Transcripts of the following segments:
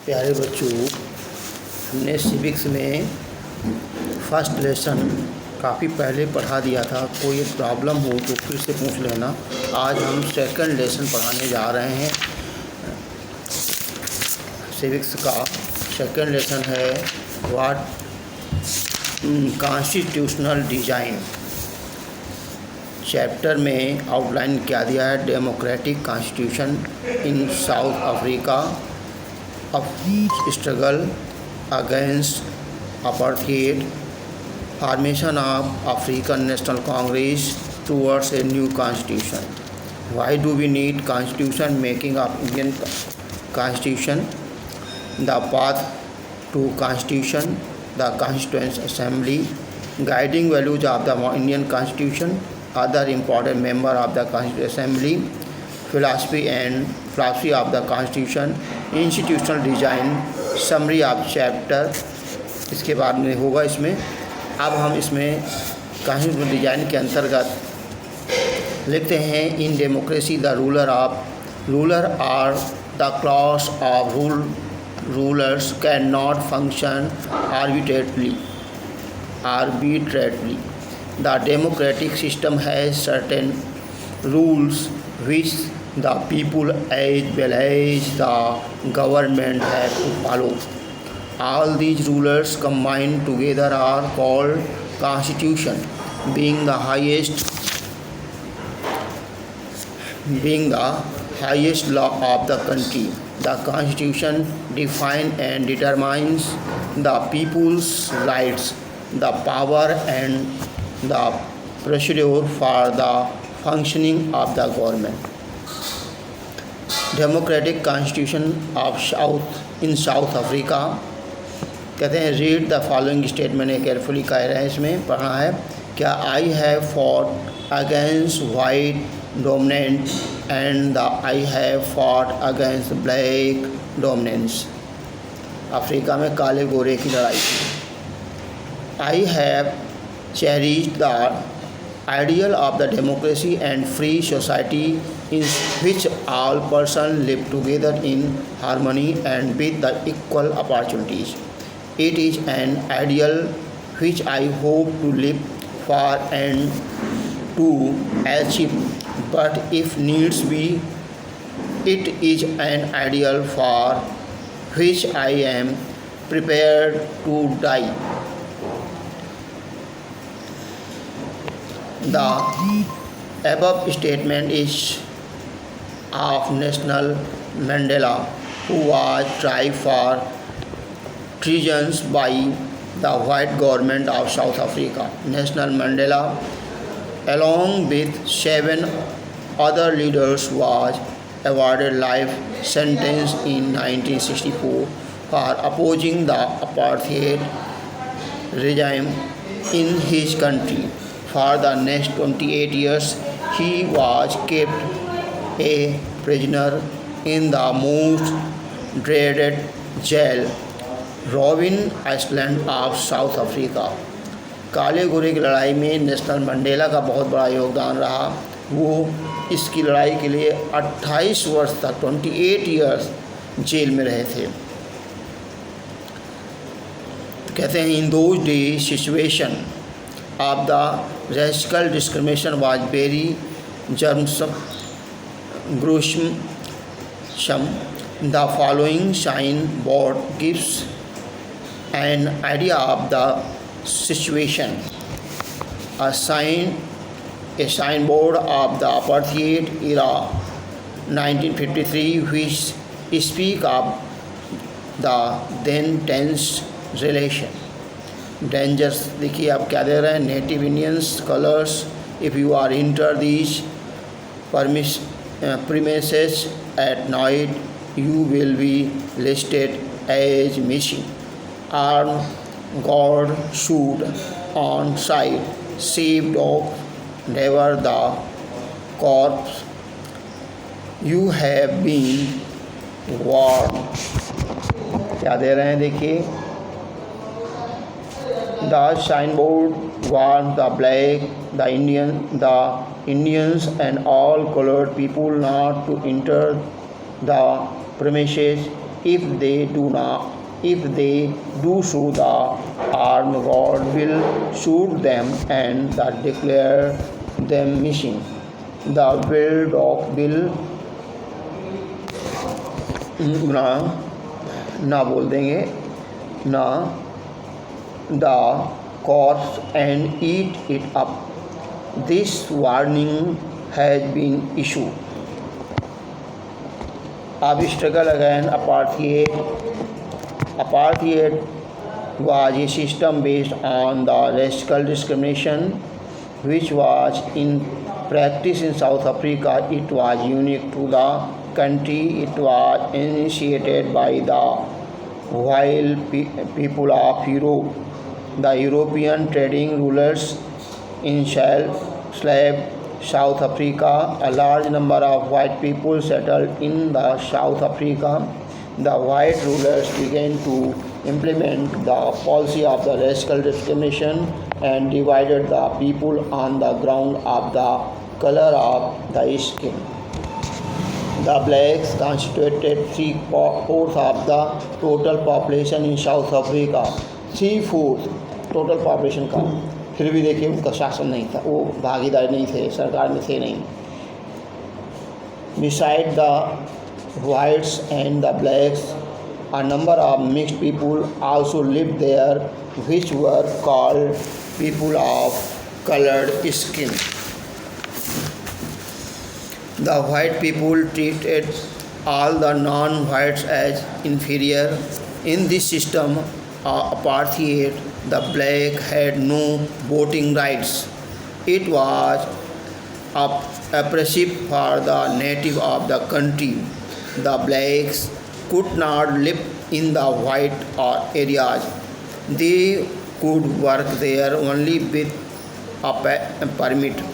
प्यारे बच्चों, हमने सिविक्स में फर्स्ट लेसन काफ़ी पहले पढ़ा दिया था। कोई प्रॉब्लम हो तो फिर से पूछ लेना। आज हम सेकंड लेसन पढ़ाने जा रहे हैं। सिविक्स का सेकंड लेसन है व्हाट कॉन्स्टिट्यूशनल डिज़ाइन। चैप्टर में आउटलाइन क्या दिया है? Democratic constitution in south Africa, struggle against apartheid, formation of African National Congress towards a new constitution. Why do we need constitution? Making of Indian constitution, the path to constitution, the Constituent Assembly, guiding values of the Indian Constitution, other important member of the Constituent Assembly, philosophy of the Constitution, institutional design, summary of chapter। इसके बाद में होगा इसमें। अब हम इसमें constitutional design के अंतर्गत लिखते हैं, in democracy the ruler are the class of rulers can not function arbitrarily. The democratic system has certain rules which the people as well as the government have to follow. All these rulers combined together are called constitution, being the highest law of the country. The constitution defines and determines the people's rights, the power and the procedure for the functioning of the government. Democratic Constitution of South Africa। कहते हैं, read the following statement. Carefully कह रहे हैं, इसमें पढ़ना है। क्या I have fought against white dominant and the I have fought against black dominance. Africa में काले गोरे की लड़ाई थी। I have cherished the ideal of the democracy and free society in which all person live together in harmony and with the equal opportunities. It is an ideal which I hope to live for and to achieve, but if needs be, it is an ideal for which I am prepared to die. The above statement is of Nelson Mandela, who was tried for treasons by the white government of South Africa. Nelson Mandela, along with 7 other leaders, was awarded life sentence in 1964 for opposing the apartheid regime in his country. For the next 28 years, he was kept a prisoner in the most dreaded jail, robin island of south Africa. काले गोरे की लड़ाई में Nelson Mandela का बहुत बड़ा योगदान रहा। वो इसकी लड़ाई के लिए 28 वर्ष तक 28 ईयर्स जेल में रहे थे। कहते हैं, in those day situation of the racial discrimination was very gruesome. The following signboard gives an idea of the situation. A signboard of the apartheid era 1953 which speak of the then tense relation. Dangers देखिए आप क्या दे रहे हैं, native Indians colours. If you are enter these premises at night, you will be listed as missing. Armed guard shoot on sight, saved off never the corpse. You have been warned। क्या दे रहे हैं देखिए, the signboard warned the black, the Indians and all colored people not to enter the premises If they do so, the armed guard will shoot them and declare them missing. The wild dog will ना बोल देंगे ना the corpse and eat it up. This warning has been issued. Ab struggle against apartheid. Apartheid was a system based on the racial discrimination which was in practice in South Africa. It was unique to the country. It was initiated by the wild people of Europe. The European trading rulers enslaved South Africa. A large number of white people settled in the South Africa. The white rulers began to implement the policy of the racial discrimination and divided the people on the ground of the color of the skin. The blacks constituted 3/4 of the total population in South Africa. 3/4 total population का, फिर भी देखिए उनका शासन नहीं था, वो भागीदार नहीं थे, सरकार में थे नहीं. Beside the whites and the blacks, a number of mixed people also lived there, which were called people of colored skin. The white people treated all the non-whites as inferior. In this system of apartheid, the black had no voting rights. It was oppressive for the native of the country. The blacks could not live in the white areas. They could work there only with a permit.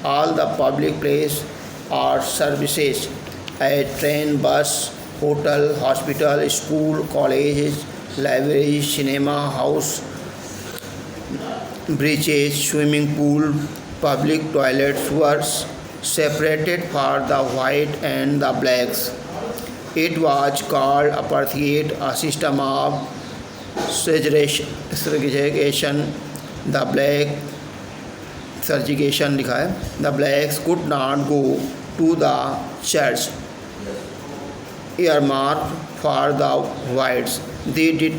All the public places or services, a train, bus, hotel, hospital, school, colleges, libraries, cinema, house, beaches, swimming pool, public toilets were separated for the white and the blacks. It was called apartheid, a system of segregation. The black segregation लिखा है. The blacks could not go to the church earmarked for the whites. They did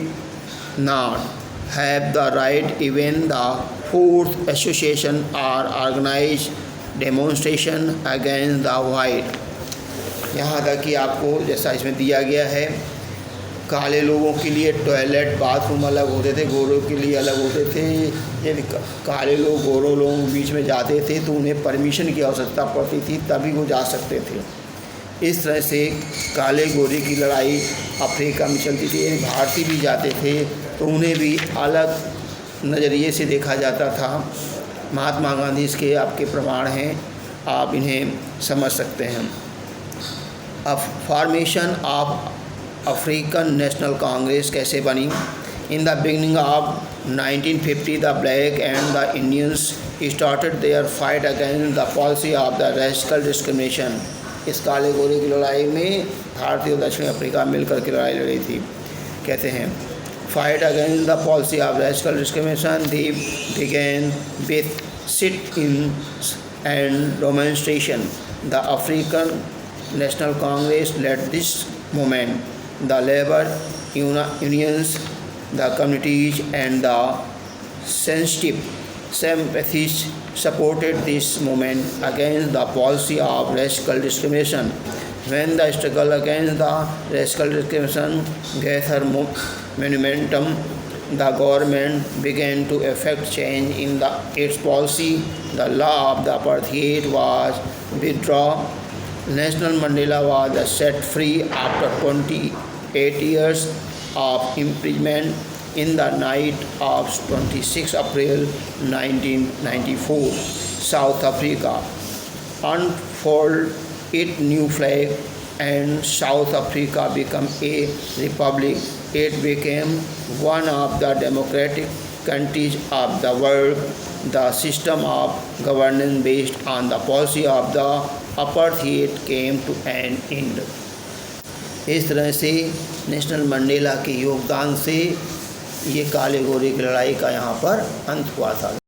not have the right even the fourth association or organized demonstration against the white. यहाँ तक कि आपको जैसा इसमें दिया गया है, काले लोगों के लिए टॉयलेट बाथरूम अलग होते थे, गोरों के लिए अलग होते थे. यदि काले लोग गोरों लोगों के बीच में जाते थे तो उन्हें परमिशन की आवश्यकता पड़ती थी, तभी वो जा सकते थे. इस तरह से काले गोरे की लड़ाई अफ्रीका में चलती थी. भारतीय भी जाते थे तो उन्हें भी अलग नज़रिए से देखा जाता था. महात्मा गांधी इसके आपके प्रमाण हैं, आप इन्हें समझ सकते हैं. अब formation of African National Congress कैसे बनी. In the beginning of 1950 the black and the Indians started their fight against the policy of the racial discrimination. इस काले गोरे की लड़ाई में भारतीय और दक्षिण अफ्रीका मिलकर के लड़ाई लड़ी थी. कहते हैं fight against the policy of racial discrimination. They began with sit in and demonstration. The African National Congress led this movement. The labour unions, the communities and the sensitive sympathies supported this movement against the policy of racial discrimination. When the struggle against the racial discrimination gathered momentum, the government began to effect change in its policy. The law of the apartheid was withdrawn. Nelson Mandela was set free after 28 years of imprisonment in the night of 26 April 1994. South Africa unfurled its new flag and South Africa became a republic. It became one of the democratic countries of the world. The system of governance based on the policy of the apartheid came to an end. इस तरह से Nelson Mandela के योगदान से ये काले गोरे की लड़ाई का यहाँ पर अंत हुआ था।